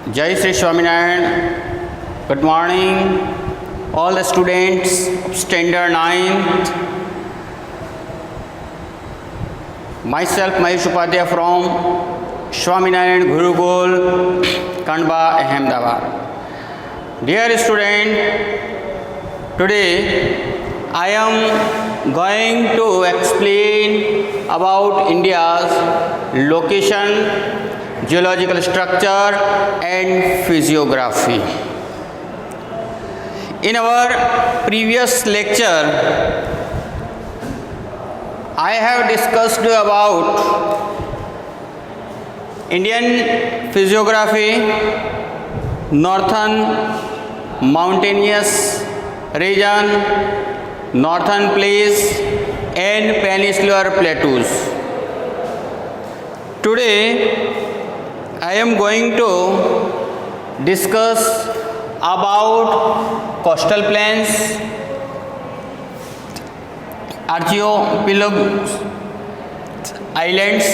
Jai Sri Swaminarayan. Good morning, all the students of Standard 9th. Myself, Mahesh Upadhyay from Swaminarayan Gurukul, Kandba, Ahmedabad. Dear student, today I am going to explain about India's location, geological structure and physiography. In our previous lecture, I have discussed about Indian physiography, northern mountainous region, northern plains and peninsular plateaus. Today I am going to discuss about coastal plains, archipelagos, islands,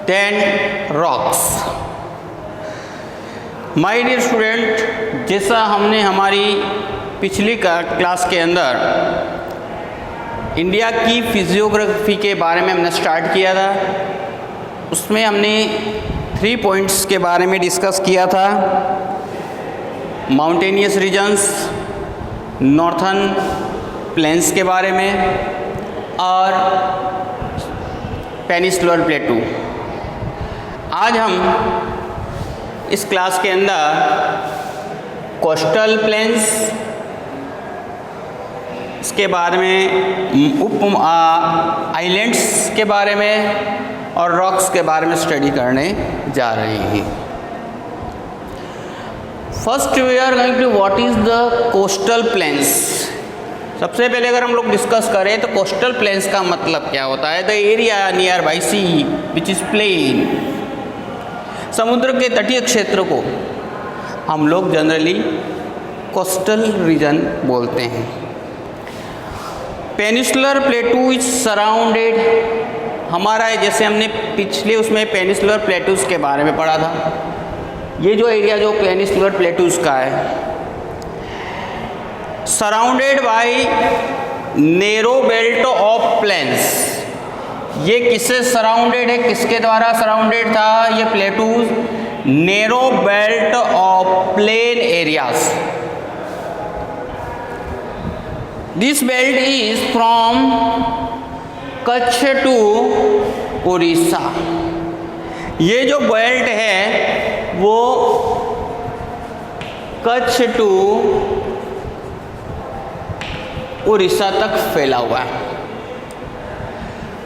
then rocks. My dear student, जैसा हमने हमारी पिछली class के अंदर India की physiography के बारे में हमने स्टार्ट किया था, उसमें हमने 3 पॉइंट्स के बारे में डिस्कस किया था। माउंटेनियस रीजन्स, नॉर्थन प्लेन्स के बारे में और पेनिसुलर प्लेटू। आज हम इस क्लास के अंदर कोस्टल प्लेन्स, इसके बारे में आइलैंड्स के बारे में और रॉक्स के बारे में स्टडी करने जा रहे हैं। First we are going to what is the coastal plains. सबसे पहले अगर हम लोग डिस्कस करें तो कोस्टल प्लेन्स का मतलब क्या होता है? The area near by sea which is plain. समुद्र के तटीय क्षेत्र को हम लोग जनरली कोस्टल रीजन बोलते हैं। पेनिसुलर प्लेटू इज सराउंडेड, हमारा है जैसे हमने पिछले उसमें पेनिसुलर प्लेटूज के बारे में पढ़ा था। ये जो एरिया जो पेनिसुलर प्लेटूज का है, surrounded by narrow belt of plains. ये किससे सराउंडेड है, किसके द्वारा सराउंडेड था ये plateaus? Narrow belt of plain areas. This belt is from Kutch to Orissa. ये जो बेल्ट है वो कच्छ टू उड़ीसा तक फैला हुआ है।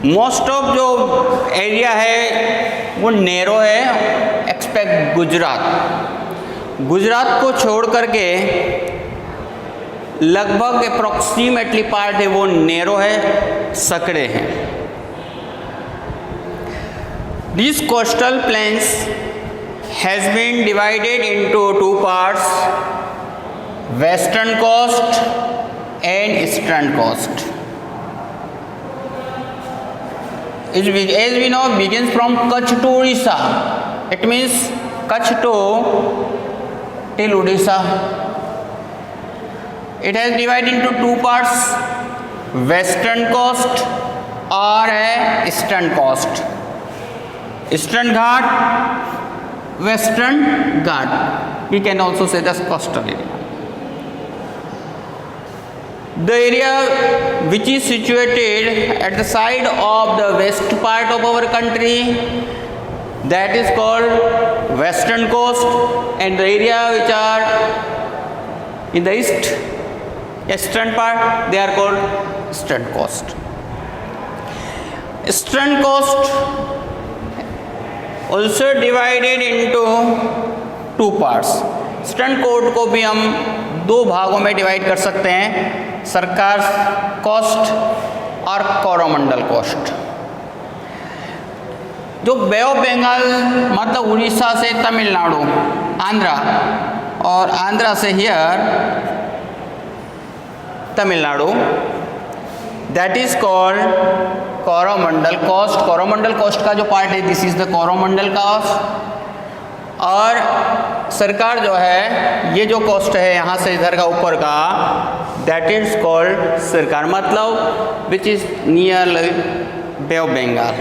मोस्ट ऑफ जो एरिया है वो नैरो है, एक्सपेक्ट गुजरात को छोड़ करके लगभग अप्रॉक्सीमेटली पार्ट है वो नैरो है, सकड़े हैं। This coastal plains has been divided into 2 parts, western coast and eastern coast. As we know, begins from Kutch to Odisha. It means Kutch to till Odisha. It has divided into 2 parts, western coast और है eastern coast. Eastern Ghat, western Ghat. We can also say the coastal area. The area which is situated at the side of the west part of our country, that is called western coast, and the area which are in the eastern part, they are called eastern coast. Eastern coast also divided into 2 parts. Eastern coast को भी हम 2 भागों में divide कर सकते हैं, सरकार coast और कोरोमंडल कोस्ट। जो बे ऑफ बंगाल मतलब उड़ीसा से तमिलनाडु, आंध्रा और आंध्रा से here Tamil Nadu, that is called Coromandel coast. Coromandel coast का जो पार्ट है, this is the Coromandel coast. Circar जो है ये जो कोस्ट है यहाँ से इधर का ऊपर का, दैट इज कॉल्ड सरकार, मतलब which is near bay of Bengal.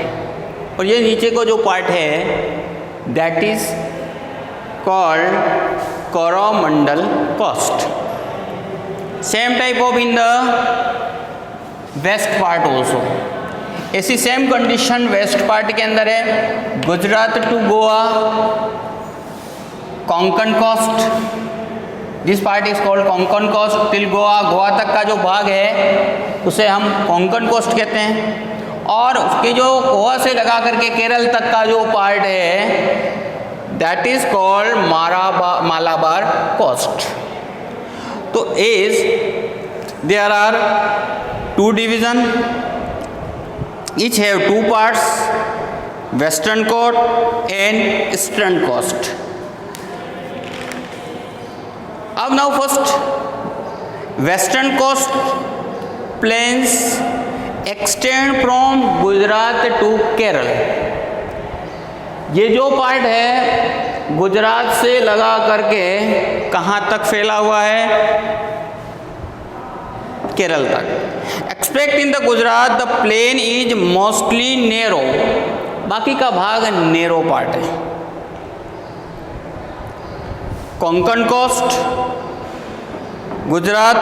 और ये नीचे को जो पार्ट है that is called Coromandel coast. Same type of in the west part also, ऐसी सेम कंडीशन वेस्ट पार्ट के अंदर है। Gujarat to Goa Konkan coast, this part is called Konkan coast till Goa. Goa तक का जो भाग है उसे हम कोंकण कोस्ट कहते हैं। और उसके जो गोवा से लगा करके केरल तक का जो पार्ट है that is called Malabar coast. तो is there are two division, each have two parts, western coast and eastern coast. अब now first western coast plains extend from Gujarat to Kerala. ये जो पार्ट है गुजरात से लगा करके कहाँ तक फैला हुआ है, केरल तक। Expect in the Gujarat the plain is mostly narrow, बाकी का भाग नेरो पार्ट है। Konkan coast Gujarat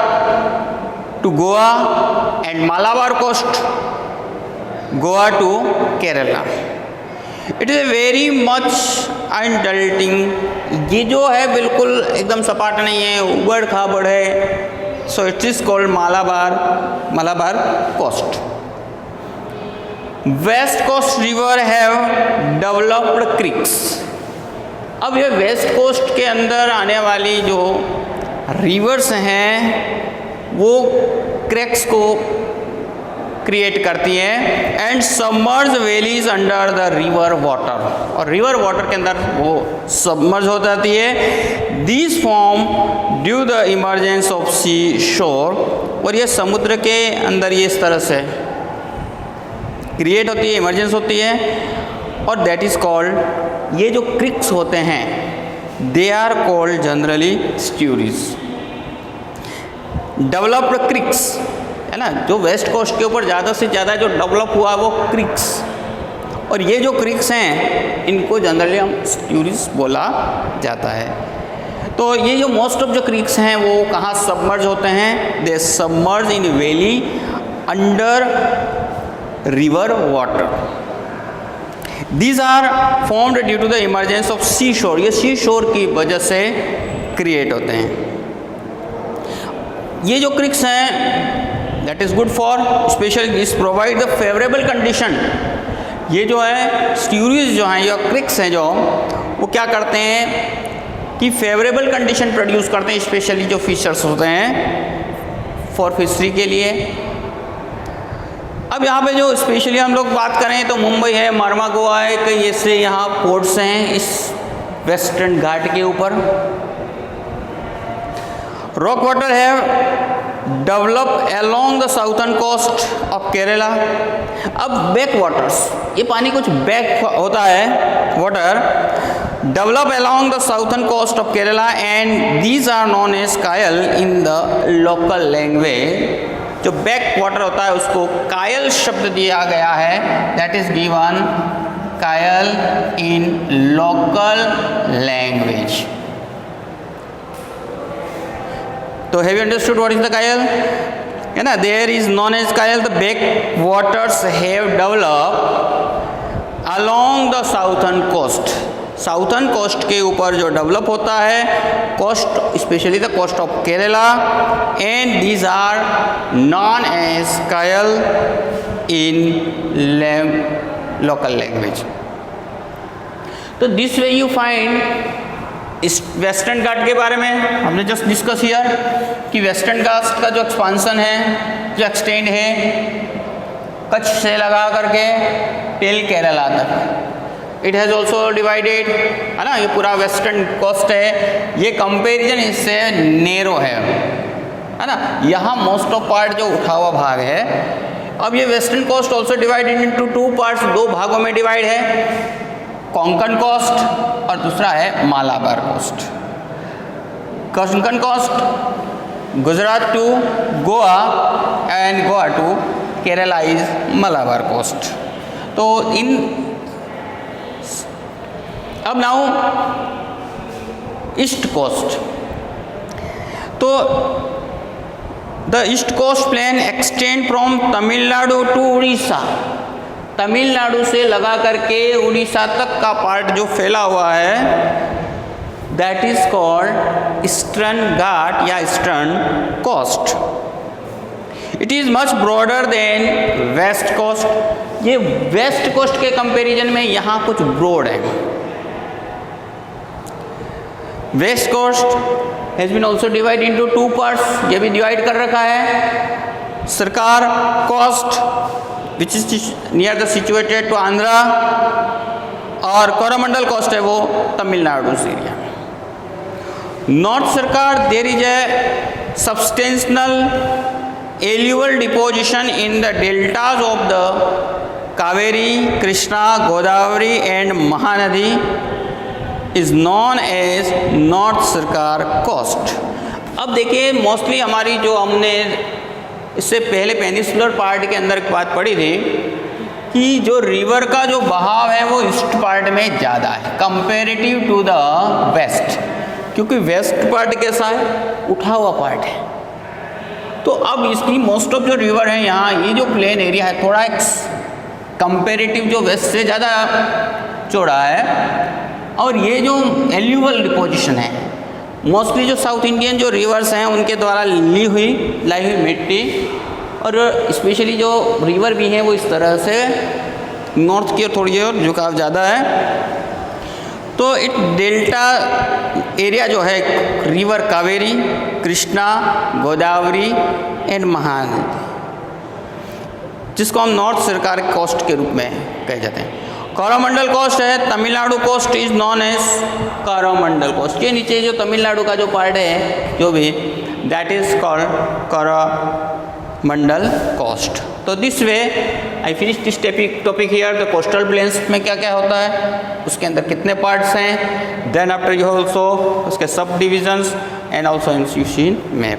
to Goa and Malabar coast Goa to Kerala. It is a very much undulating, ये जो है बिल्कुल एकदम सपाट नहीं है, उबड़ खाबड़ है। So it is called Malabar coast. West Coast river have developed creeks. अब ये वेस्ट कोस्ट के अंदर आने वाली जो रिवर्स हैं वो क्रैक्स को क्रिएट करती हैं and submerge valleys under the river water, और रिवर वाटर के अंदर वो सबमर्ज हो जाती है। This form due the emergence of sea shore, और ये समुद्र के अंदर ये इस तरह से क्रिएट होती है, इमरजेंस होती है। और दैट इज़ कॉल्ड, ये जो क्रिक्स होते हैं they are called generally estuaries. Developed creeks है ना, जो वेस्ट कोस्ट के ऊपर ज़्यादा से ज़्यादा जो डेवलप हुआ वो क्रिक्स, और ये जो क्रिक्स हैं इनको जनरली हम स्ट्यूरीज बोला जाता है। तो ये जो मोस्ट ऑफ जो क्रिक्स हैं वो कहाँ सबमर्ज होते हैं, they submerge in valley under river water. These are formed due to the emergence of sea shore, ये सी शोर की वजह से क्रिएट होते हैं। ये जो क्रिक्स हैं that is good for special इस प्रोवाइड द फेवरेबल कंडीशन। ये जो है स्ट्यूरीज जो हैं या क्रिक्स हैं जो वो क्या करते हैं कि फेवरेबल कंडीशन प्रोड्यूस करते हैं, स्पेशली जो फिशर्स होते हैं फॉर फिशरी के लिए। अब यहाँ पे जो स्पेशली हम लोग बात करें तो मुंबई है, मार्मागोआ है, कई ऐसे यहाँ पोर्ट्स हैं इस वेस्टर्न घाट के ऊपर। रॉक वाटर है develop along the southern coast of Kerala. अब बैक वाटर्स, ये पानी कुछ बैक होता है water, develop along the southern coast of Kerala and these are known as kayal in the local language. जो बैक वाटर होता है उसको कायल शब्द दिया गया है, that is given kayal in local language. तो have you understood what is the kayal, है ना, there is known as kayal the back waters have develop along the southern coast. Southern coast के ऊपर जो डेवलप होता है coast, especially the coast of Kerala, and these are known as kayal in local language. तो this way you find इस western Ghat के बारे में हमने जस्ट डिस्कस हियर कि वेस्टर्न घाट का जो एक्सपांसन है, जो एक्सटेंड है कच्छ से लगा करके टिल केरला तक, इट हैज़ ऑल्सो डिवाइडेड, है ना, ये पूरा वेस्टर्न कोस्ट है। ये कंपेरिजन इससे नेरो है ना, यहाँ मोस्ट ऑफ पार्ट जो उठा हुआ भाग है। अब ये western coast also divided into two parts, दो भागों में डिवाइड है। कोंकण कोस्ट और दूसरा है Malabar coast. Konkan coast Gujarat to Goa and Goa to Kerala is Malabar coast. तो अब नाउ ईस्ट कोस्ट। तो the east coast plain extend from Tamil Nadu to Orissa. Tamil Nadu से लगा करके उड़ीसा तक का पार्ट जो फैला हुआ है that is called eastern Ghat या eastern coast. It is much broader than west coast. ये वेस्ट कोस्ट के कंपैरिजन में यहाँ कुछ ब्रॉड है। West coast has been also divide into two parts. ये भी डिवाइड कर रखा है। Circar coast which is near the situated to Andhra और कोरोमंडल कोस्ट है वो तमिलनाडु से area. North Circar there is a substantial alluvial deposition in the deltas of the Kaveri, Krishna, Godavari and Mahanadi is known as north Circar coast. अब देखिए मोस्टली हमारी जो हमने इससे पहले पेनिसुलर पार्ट के अंदर बात पढ़ी थी कि जो रिवर का जो बहाव है वो ईस्ट पार्ट में ज़्यादा है कंपेरेटिव टू द वेस्ट, क्योंकि वेस्ट पार्ट कैसा है, उठा हुआ पार्ट है। तो अब इसकी मोस्ट ऑफ जो रिवर है यहाँ, ये जो प्लेन एरिया है थोड़ा कंपेरेटिव जो वेस्ट से ज़्यादा चौड़ा है। और ये जो एल्यूवल डिपोजिशन है मोस्टली जो साउथ इंडियन जो रिवर्स हैं उनके द्वारा लाई हुई मिट्टी, और स्पेशली जो रिवर भी हैं वो इस तरह से नॉर्थ की ओर थोड़ी और झुकाव ज़्यादा है। तो इट डेल्टा एरिया जो है रिवर कावेरी, कृष्णा, गोदावरी एंड महानदी, जिसको हम नॉर्थ सरकार कोस्ट के रूप में कहे जाते हैं। कोरोमंडल कोस्ट है, Tamil Nadu coast is known as Coromandel coast. के नीचे जो तमिलनाडु का जो पार्ट है जो भी that is called Coromandel coast. तो this way I finish this topic here. The coastal plains में क्या क्या होता है, उसके अंदर कितने पार्ट्स हैं, देन आफ्टर यू ऑल्सो उसके subdivisions and also you see map.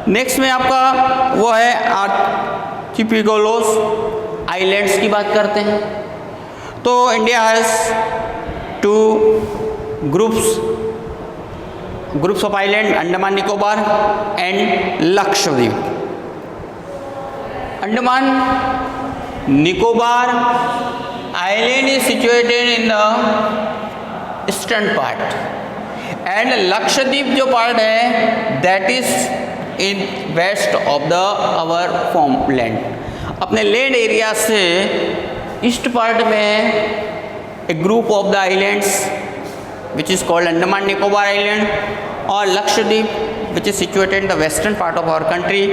Next में आपका वो है आर्चिपिएगोस आइलैंड्स की बात करते हैं। तो India has two groups of island, Andaman Nicobar and Lakshadweep. Andaman Nicobar island is situated in the eastern part and Lakshadweep जो पार्ट है that is in west of the our form land. अपने लैंड एरिया से ईस्ट पार्ट में a group of the islands which is called Andaman Nicobar island, और Lakshadweep which is situated in the western part of our country.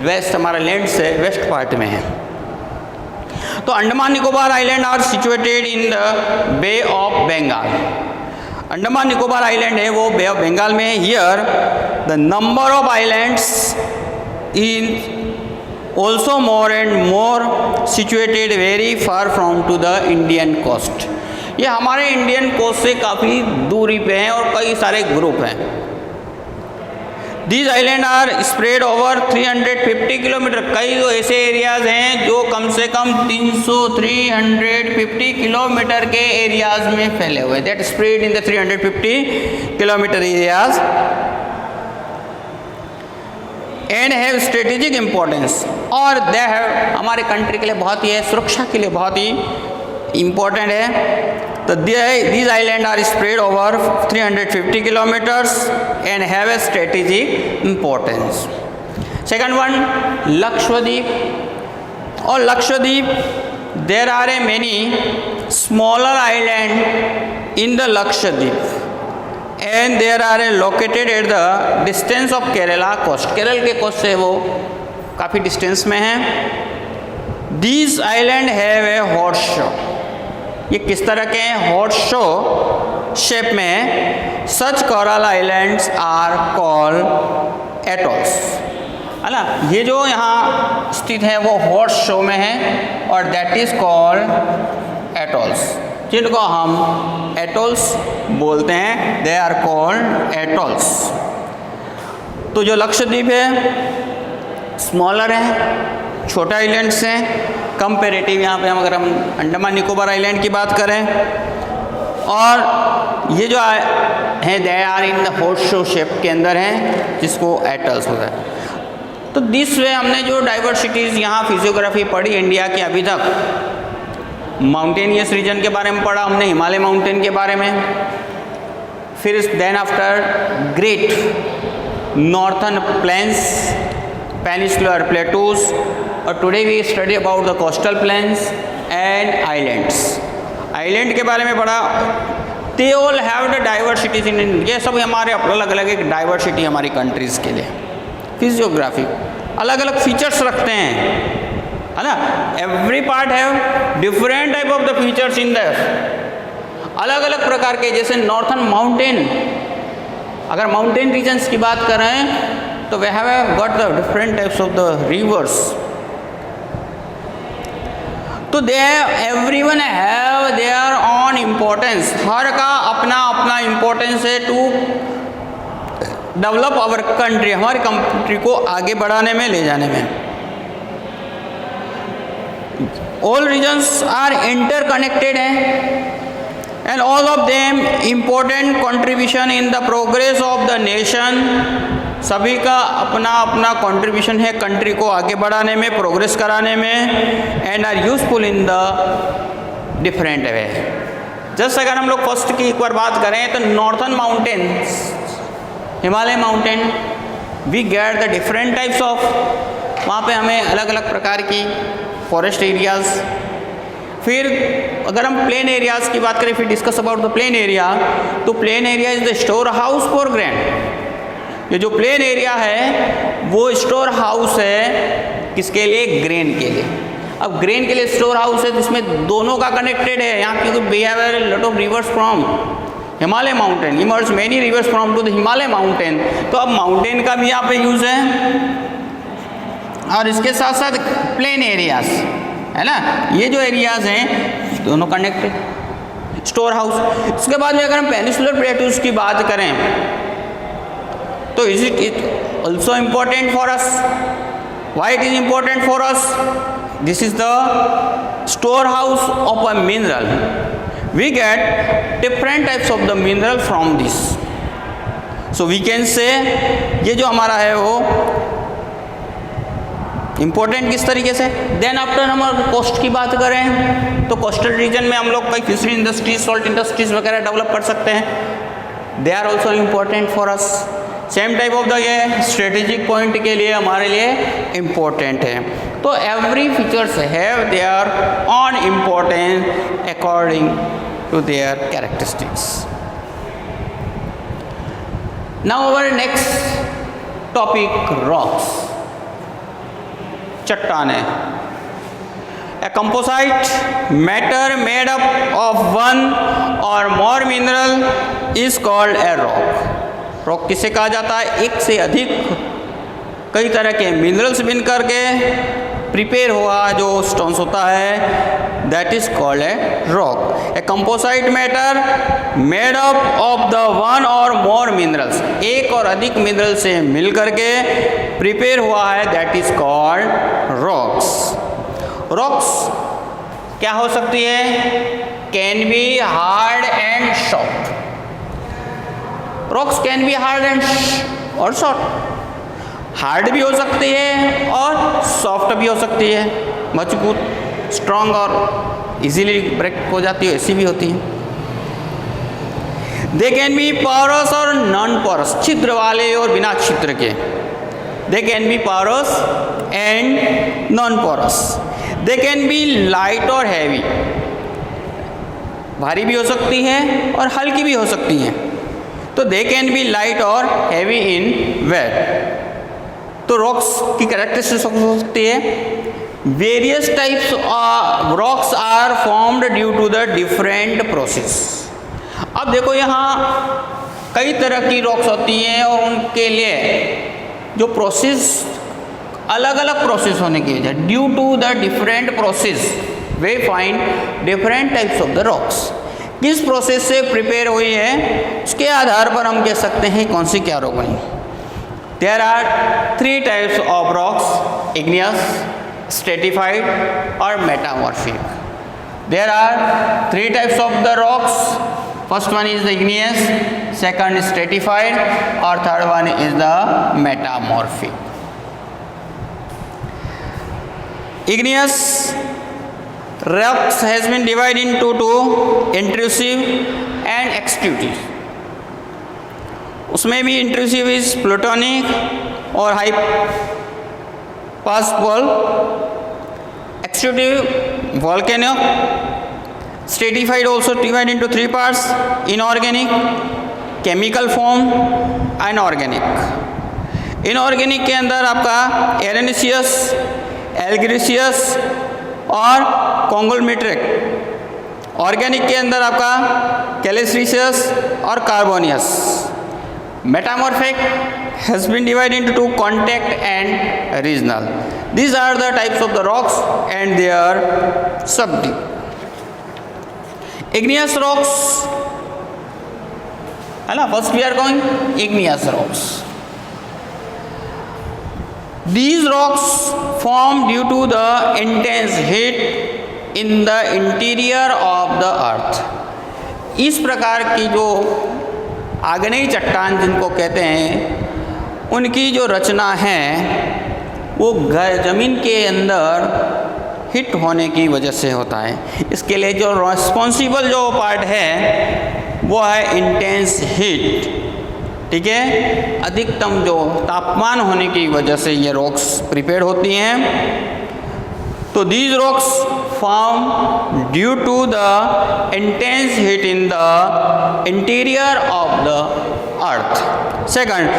West हमारा land से west part में है। तो Andaman Nicobar island are situated in the bay of Bengal. Andaman Nicobar island है वो bay of Bengal में है। Here the number of islands in also more and more situated very far from to the Indian coast। ये हमारे इंडियन कोस्ट से काफ़ी दूरी पे हैं और कई सारे ग्रुप हैं। These islands are spread over 350 kilometre. कई जो ऐसे एरियाज़ हैं जो कम से कम 350 किलोमीटर के एरियाज़ में फैले हुए, that spread in the 350 kilometre areas and have strategic importance. और दे हैव हमारे कंट्री के लिए बहुत ही है, सुरक्षा के लिए बहुत ही इम्पोर्टेंट है। तो these island are spread over 350 kilometres and have a strategic importance. Second one Lakshadweep. और Lakshadweep there are a many smaller island in the Lakshadweep and there are located at the distance of Kerala coast. Kerala के coast से वो काफ़ी distance में हैं। These island have a horseshoe. ये किस तरह के हैं, हॉर्स शो शेप में है। Such coral islands are called atolls, है ना। ये जो यहाँ स्थित है वो हॉर्स शो में है और दैट इज कॉल्ड एटॉल्स। जिनको हम एटोल्स बोलते हैं, दे आर कॉल्ड एटोल्स। तो जो लक्षद्वीप है स्मॉलर है, छोटा आइलैंड्स हैं कंपेरेटिव। यहाँ पे हम अगर हम अंडमान निकोबार आइलैंड की बात करें, और ये जो है they are in the horseshoe shape के अंदर हैं, जिसको एटल्स होता है। तो दिस वे हमने जो डाइवर्सिटीज़ यहाँ फिजियोग्राफी पढ़ी इंडिया की अभी तक, माउंटेनियस रीजन के बारे में पढ़ा हमने, हिमालय माउंटेन के बारे में, फिर then after great northern plains, peninsular plateaus, और today we study about the coastal plains and islands. Island के बारे में पढ़ा, they all have the diversities in India. ये सब हमारे अलग अलग एक डाइवर्सिटी हमारी कंट्रीज़ के लिए। फिजियोग्राफी अलग अलग फीचर्स रखते हैं, है ना। Every part have different type of the features in the, अलग अलग प्रकार के। जैसे नॉर्थन माउंटेन, अगर माउंटेन रीजन्स की बात करें तो we have got the different types of the rivers. तो they everyone have their on importance, हर का अपना अपना इम्पोर्टेंस है टू डेवलप आवर कंट्री, हमारी कंट्री को आगे बढ़ाने में, ले जाने में। ऑल रीजन्स आर इंटरकनेक्टेड हैं and all of them important contribution in the progress of the nation। सभी का अपना अपना कंट्रीब्यूशन है कंट्री को आगे बढ़ाने में, प्रोग्रेस कराने में, and are useful in the different way. Just अगर हम लोग फर्स्ट की एक बार बात करें तो northern mountains, Himalaya mountain, we get the different types of, वहाँ पे हमें अलग अलग प्रकार की फॉरेस्ट एरियाज। फिर अगर हम प्लेन एरियाज़ की बात करें, फिर discuss about the plain area, तो plain area is the store house for grain. ये जो प्लेन एरिया है वो स्टोर हाउस है किसके लिए? ग्रेन के लिए। अब ग्रेन के लिए स्टोर हाउस है, जिसमें दोनों का कनेक्टेड है। यहाँ क्योंकि we have a lot of rivers from Himalaya mountain, emerge many rivers from to the Himalaya mountain. तो अब माउंटेन का भी यहाँ पे यूज़ है, और इसके साथ साथ प्लेन एरियाज, है ना, ये जो एरियाज हैं दोनों कनेक्टेड, स्टोर हाउस। इसके बाद में अगर हम पेनिसुलर प्लेटूज की बात करें तो is it also important for us? Why it is important for us? This is the store house of a mineral. We get different types of the mineral from this. So we can say ये जो हमारा है वो important किस तरीके से। Then after हम coast की बात करें तो कोस्टल रीजन में हम लोग कई फिशरी इंडस्ट्रीज, सॉल्ट इंडस्ट्रीज वगैरह डेवलप कर सकते हैं। They are also important for us. Same type of the ये स्ट्रेटेजिक पॉइंट के लिए हमारे लिए इम्पोर्टेंट है। तो every features have their on importance according to their characteristics. Now our next topic, rocks, चट्टाने। A composite matter made up of one or more mineral is called a rock. Rock किसे कहा जाता है? एक से अधिक कई तरह के मिनरल्स मिल करके प्रिपेयर हुआ जो स्टोन्स होता है, that is called a rock. A composite matter made up of the one और मोर मिनरल्स, एक और अधिक मिनरल से मिल करके प्रिपेयर हुआ है, that is called rocks. Rocks क्या हो सकती है? Can be hard and soft. Rocks can be hard and और सॉफ्ट। हार्ड भी हो सकती है और सॉफ्ट भी हो सकती है, मजबूत, स्ट्रॉन्ग और इजीली ब्रेक हो जाती है, ऐसी भी होती है। दे कैन बी पोरस और नॉन पोरस, छिद्र वाले और बिना छिद्र के। They can be porous and non porous. They can be light और हैवी, भारी भी हो सकती है और हल्की भी हो सकती हैं। तो दे कैन बी लाइट और हैवी इन वेट। तो रॉक्स की कैरेक्टरिस्टिक्स हो सकती है, various types of rocks are formed due to the different process. अब देखो यहाँ कई तरह की रॉक्स होती हैं और उनके लिए जो प्रोसेस, अलग अलग प्रोसेस होने की वजह, due to the different process we find different types of the rocks. किस प्रोसेस से प्रिपेयर हुई है उसके आधार पर हम कह सकते हैं कौन सी क्या रॉक बनी। There are 3 types of rocks, igneous, stratified और metamorphic. There are 3 types of the rocks, first one is the igneous, second is stratified और third one is the metamorphic. Igneous rocks has been divided into 2, intrusive and extrusive. उसमें भी intrusive is plutonic और high pass wall, extrusive volcanic, stratified also divided into 3 parts, inorganic, chemical form, unorganic. Inorganic के अंदर आपका एरेनिशियस, एल्ग्रिशियस और कॉन्गोलमेट्रिक। Organic के अंदर आपका कैलेसियस और carbonaceous. Metamorphic has been divided into 2, contact and regional. These are the types of the rocks and their subdivision. igneous rocks, first we are going igneous rocks. These rocks form due to the intense heat in the interior of the earth. इस प्रकार की जो आग्नेय चट्टान जिनको कहते हैं, उनकी जो रचना है वो ज़मीन के अंदर हिट होने की वजह से होता है। इसके लिए जो रिस्पॉन्सिबल जो पार्ट है वो है इंटेंस हीट, ठीक है, अधिकतम जो तापमान होने की वजह से ये रॉक्स प्रिपेयर होती हैं। तो these rocks form due to the intense heat in the interior of the earth. Second,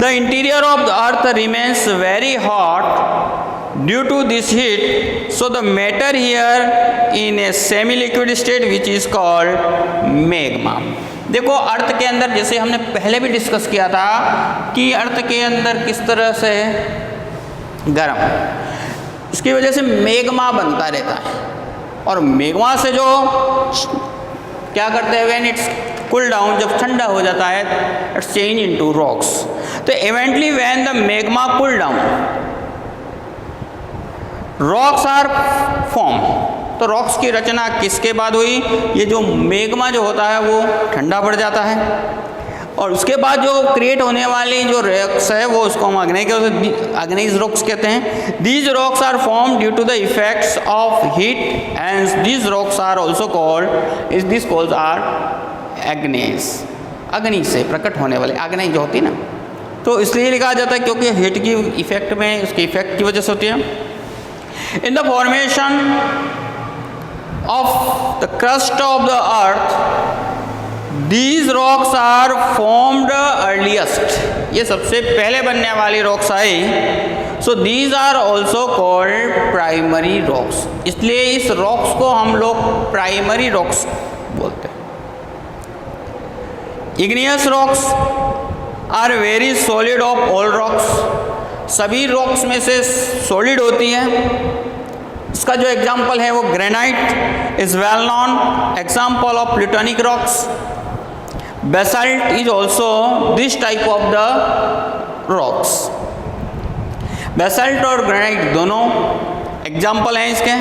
the interior of the earth remains very hot due to this heat, so the matter here in a semi liquid state which is called magma. देखो अर्थ के अंदर, जैसे हमने पहले भी discuss किया था कि अर्थ के अंदर किस तरह से गर्म, इसकी वजह से मेग्मा बनता रहता है और मेग्मा से जो क्या करते हैं, व्हेन इट्स कूल डाउन, जब ठंडा हो जाता है, इट्स चेंज इनटू रॉक्स। तो eventually when the magma cool down, rocks are form. तो रॉक्स की रचना किसके बाद हुई? ये जो मेग्मा जो होता है वो ठंडा पड़ जाता है और उसके बाद जो क्रिएट होने वाली जो रॉक्स है वो उसको हम आग्नेयिक रॉक्स कहते हैं। These rocks are form due to the effects of heat and these rocks are also called, this called are igneous. अग्नि से प्रकट होने वाले आग्नेय जो होती है ना, तो इसलिए लिखा जाता है क्योंकि हीट की इफेक्ट में, उसके इफेक्ट की वजह से होती है। In the formation of the crust of the earth, these rocks are formed earliest. ये सबसे पहले बनने वाली rocks I. So these are also called primary rocks. इसलिए इस रॉक्स को हम लोग प्राइमरी रॉक्स बोलते हैं। Igneous rocks are very solid of all rocks. सभी रॉक्स में से सॉलिड होती है। इसका जो एग्जाम्पल है वो granite is well known example of plutonic rocks. Basalt is also this type of the rocks. Basalt और ग्रेनाइट दोनों एग्जाम्पल हैं इसके।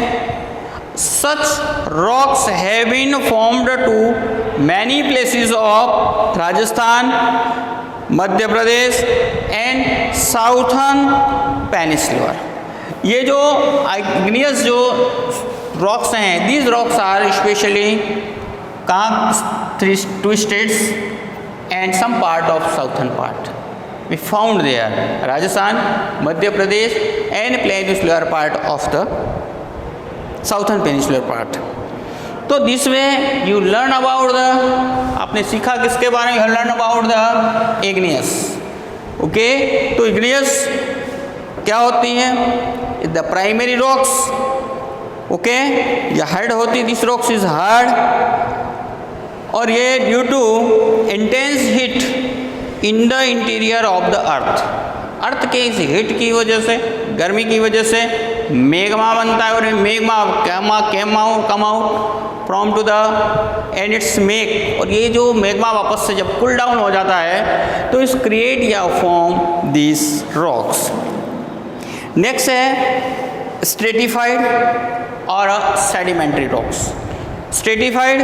Such rocks have been formed to many places of Rajasthan, Madhya Pradesh and southern peninsula. ये जो igneous जो rocks हैं, these rocks are specially कहाँ, 2 states and some part of southern part we found there, Rajasthan, Madhya Pradesh and peninsular part of the southern peninsular part. तो this way you learn about the, आपने सीखा किसके बारे में, learn about the igneous. Okay, तो igneous क्या होती है? द प्राइमरी रॉक्स, ओके, ये हार्ड होती, दिस रॉक्स इज हार्ड, और ये due to intense heat in the interior of the अर्थ। अर्थ के इस हीट की वजह से, गर्मी की वजह से मैग्मा बनता है और magma come out from to the end its make, और ये जो मैग्मा वापस से जब कूल डाउन हो जाता है तो इस क्रिएट या फॉर्म दिस रॉक्स। नेक्स्ट है स्ट्रेटिफाइड और sedimentary rocks. Stratified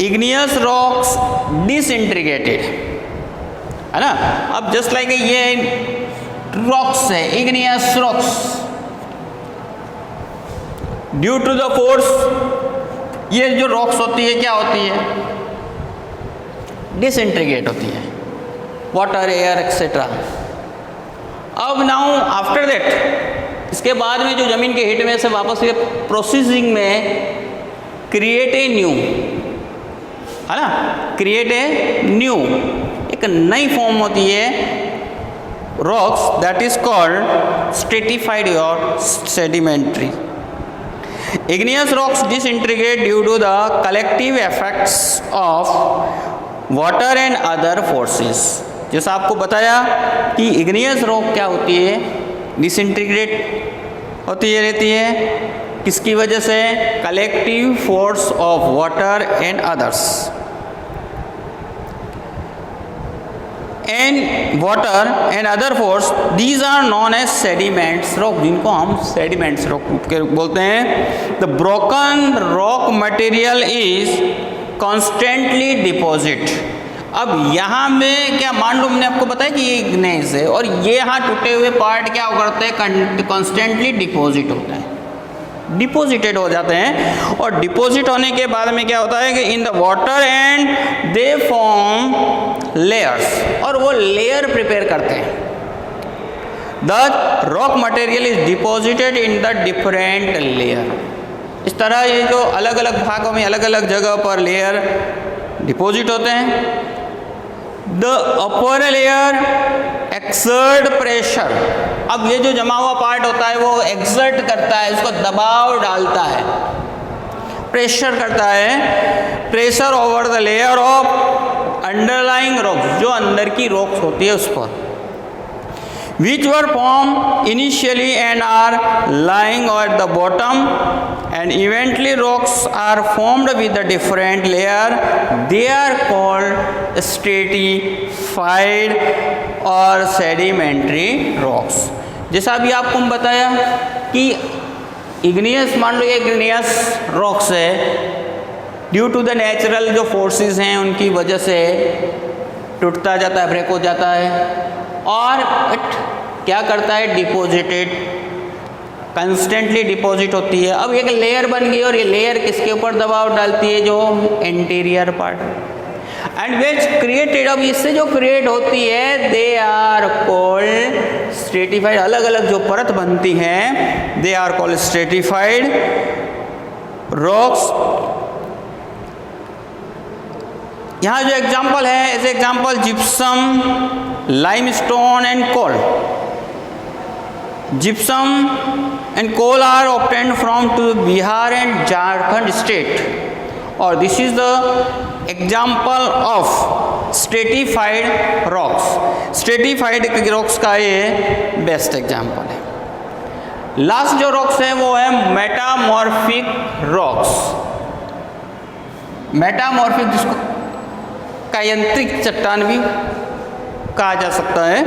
igneous rocks disintegrated, है ना। अब जस्ट लाइक ये रॉक्स है, igneous rocks, due to the force, ये जो रॉक्स होती है क्या होती है, डिसइंटीग्रेट होती है, वाटर एयर एक्सेट्रा। अब नाउ आफ्टर दैट, इसके बाद में जो जमीन के हिट में से वापस ये प्रोसेसिंग में क्रिएट ए न्यू, है ना, क्रिएट ए न्यू, एक नई फॉर्म होती है rocks, that is called stratified और sedimentary. Igneous rocks disintegrate due to the collective effects of water and other forces. जैसा आपको बताया कि इग्नियस रॉक क्या होती है, डिसइंटीग्रेट होती है, रहती है किसकी वजह से, collective force of water and others, and water and other force, these are known as sediments rock, जिनको हम सेडिमेंट्स रॉक बोलते हैं। The broken rock material is constantly deposit. अब यहाँ में क्या मान लो, मैंने आपको बताया कि ये इग्नेस है और ये यहाँ टूटे हुए पार्ट क्या करते हैं, कॉन्स्टेंटली डिपॉजिट होता है, डिपॉजिटेड हो जाते हैं, और डिपॉजिट होने के बाद में क्या होता है कि in the water and they form layers, और वो लेयर प्रिपेयर करते हैं। The rock material is deposited in the different layer. इस तरह ये जो अलग अलग भागों में अलग अलग जगह पर लेयर डिपॉजिट होते हैं। The upper layer exert pressure, अब ये जो जमा हुआ पार्ट होता है वो एक्सर्ट करता है, इसको दबाव डालता है, प्रेशर करता है, pressure over the layer of underlying rocks, जो अंदर की रॉक्स होती है उस पर, which were formed initially and are lying at the bottom, and eventually rocks are formed with a different layer. They are called stratified और sedimentary rocks. जैसा अभी आपको हम बताया कि इग्नियस, मान लो ये इग्नियस रॉक्स है, ड्यू टू द नेचुरल जो फोर्सेस हैं उनकी वजह से टूटता जाता है, ब्रेक हो जाता है, और इट क्या करता है, डिपॉजिटेड, कंस्टेंटली डिपॉजिट होती है। अब एक लेयर बन गई और ये लेयर किसके ऊपर दबाव डालती है, जो anterior part, and which created, अब इससे जो क्रिएट होती है, दे आर कॉल्ड स्ट्रेटिफाइड, अलग अलग जो परत बनती हैं, they are called stratified rocks. यहाँ जो एग्जाम्पल है, ऐसे example gypsum, limestone and coal. Gypsum and coal are obtained from to Bihar and Jharkhand state, और this is the example of stratified rocks. Stratified rocks का ये बेस्ट एग्जाम्पल है। Last जो rocks है वो है मेटामॉर्फिक रॉक्स। मेटामॉर्फिक, जिसको कायंत्रिक चट्टान भी कहा जा सकता है,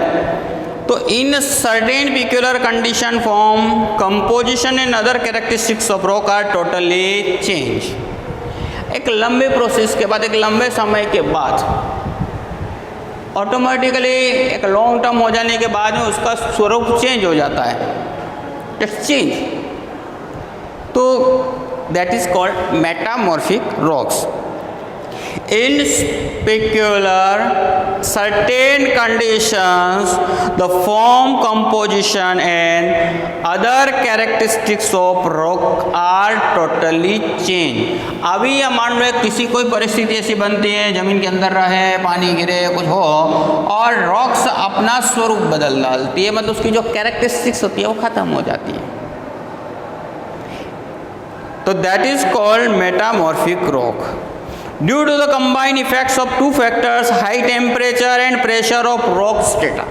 तो in certain peculiar condition form composition and other characteristics of rock are totally change. एक लंबे प्रोसेस के बाद, एक लंबे समय के बाद, ऑटोमेटिकली एक लॉन्ग टर्म हो जाने के बाद में उसका स्वरूप चेंज हो जाता है, इट्स चेंज, तो that is called metamorphic rocks. In peculiar certain conditions, the form, composition and other characteristics of rock are totally changed. अभी ये मान लो किसी कोई परिस्थिति ऐसी बनती है, जमीन के अंदर रहे, पानी गिरे, कुछ हो, और रॉक्स अपना स्वरूप बदल डालती है, मतलब उसकी जो कैरेक्टरिस्टिक्स होती है वो खत्म हो जाती है, तो that is called metamorphic rock. Due to the combined effects of two factors, high temperature and pressure of rock strata,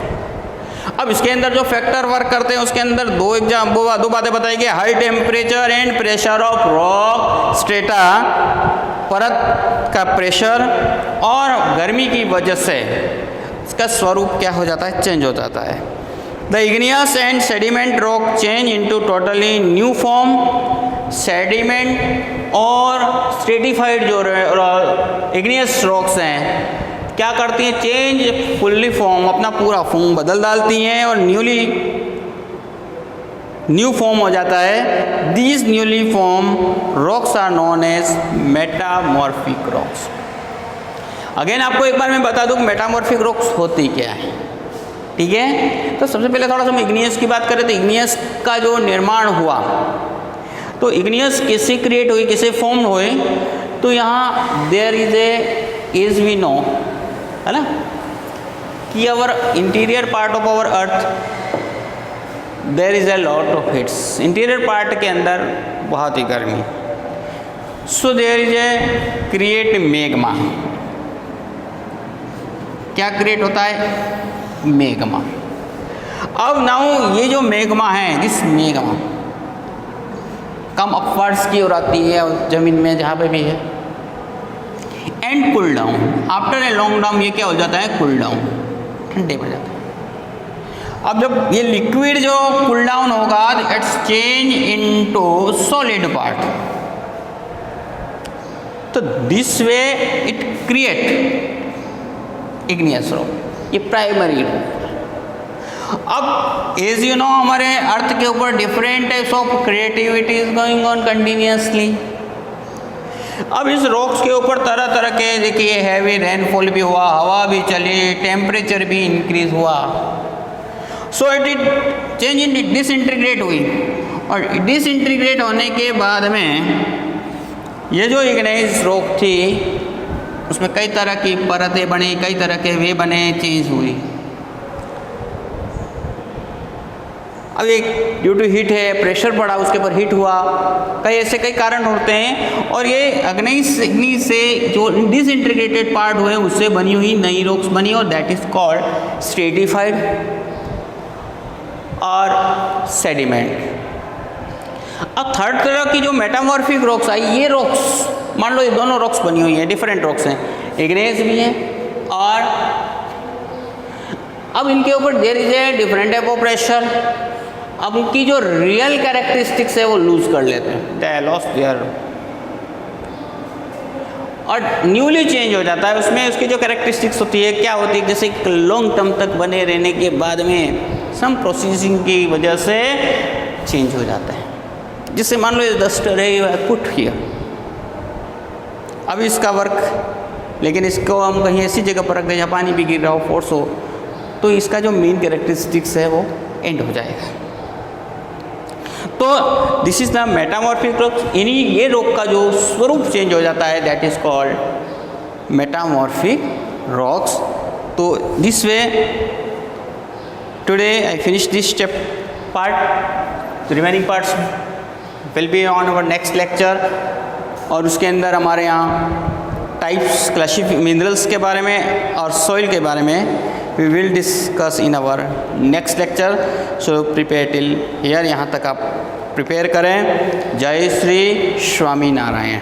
अब इसके अंदर जो फैक्टर वर्क करते हैं उसके अंदर दो बातें बताई गई, high temperature and pressure of rock strata, परत का प्रेशर और गर्मी की वजह से इसका स्वरूप क्या हो जाता है, चेंज हो जाता है। The igneous and sediment rock change into totally new form. Sediment और स्ट्रेटिफाइड जो इग्नियस रॉक्स हैं क्या करती हैं, चेंज फुल्ली फॉर्म, अपना पूरा फॉर्म बदल डालती हैं और न्यू फॉर्म हो जाता है। These newly form rocks are known as metamorphic rocks. Again आपको एक बार मैं बता दूं मेटामॉर्फिक रॉक्स होती क्या है, ठीक है। तो सबसे पहले थोड़ा सा हम इग्नियस की बात करें तो इग्नियस का जो निर्माण हुआ, तो इग्नियस कैसे क्रिएट हुई, कैसे फॉर्म हुए, तो यहाँ there is as we know, है ना, कि our interior part of our earth there is a lot of heats. Interior part के अंदर बहुत ही गर्मी, so there is a create magma. क्या क्रिएट होता है, मैग्मा। अब नाउ ये जो मैग्मा है, दिस मैग्मा कम अपवर्ड्स की ओर आती है जमीन में जहाँ पे भी है, and cool down. After a long down ये क्या हो जाता है, कूल डाउन, ठंडे पड़ जाता है। अब जब ये लिक्विड जो कूल डाउन होगा it's change into solid part, तो this way it create igneous rock, ये प्राइमरी रॉक। अब एज यू नो हमारे अर्थ के ऊपर different types of creativity is going on continuously. अब इस रॉक्स के ऊपर तरह तरह के, देखिए हैवी रेनफॉल भी हुआ, हवा भी चली, टेम्परेचर भी इंक्रीज हुआ, so it change in disintegrate हुई। और डिसइंटीग्रेट होने के बाद में ये जो इग्नाइज रॉक थी उसमें कई तरह की परतें बनी, कई तरह के वे बने, चेंज हुई। अब एक ड्यू टू हीट है, प्रेशर बढ़ा, उसके ऊपर हीट हुआ, कई कारण होते हैं। और ये अग्नि से जो डिसइंटीग्रेटेड पार्ट हुए उससे बनी हुई नई रॉक्स बनी, और दैट इज कॉल्ड स्ट्रेटिफाइड और सेडिमेंट। अब थर्ड तरह की जो मेटामॉर्फिक रॉक्स आई, ये रॉक्स मान लो ये दोनों रॉक्स बनी हुई हैं, डिफरेंट रॉक्स हैं, इग्नेस भी हैं, और अब इनके ऊपर there is a different type of pressure. अब उनकी जो रियल कैरेक्टरिस्टिक्स है वो लूज कर लेते हैं, दे लॉस देयर, और न्यूली चेंज हो जाता है। उसमें उसकी जो कैरेक्टरिस्टिक्स होती है क्या होती है, जैसे लॉन्ग टर्म तक बने रहने के बाद में सम प्रोसेसिंग की वजह से चेंज हो जाता है। जिससे मान लो ये डस्टर है, पुट हियर, अब इसका वर्क, लेकिन इसको हम कहीं ऐसी जगह पर रख दें जहाँ पानी भी गिर रहा हो, फोर्स हो, तो इसका जो मेन कैरेक्टरिस्टिक्स है वो एंड हो जाएगा। तो this is the metamorphic rocks. इन्हीं ये रॉक का जो स्वरूप चेंज हो जाता है that is called metamorphic rocks. तो this way today I finish this part, remaining parts will be on our next lecture. और उसके अंदर हमारे यहाँ टाइप्स, क्लासिफिक मिनरल्स के बारे में और सॉइल के बारे में we will discuss in our next lecture, so prepare till here, यहाँ तक आप प्रिपेयर करें। जय श्री स्वामी नारायण।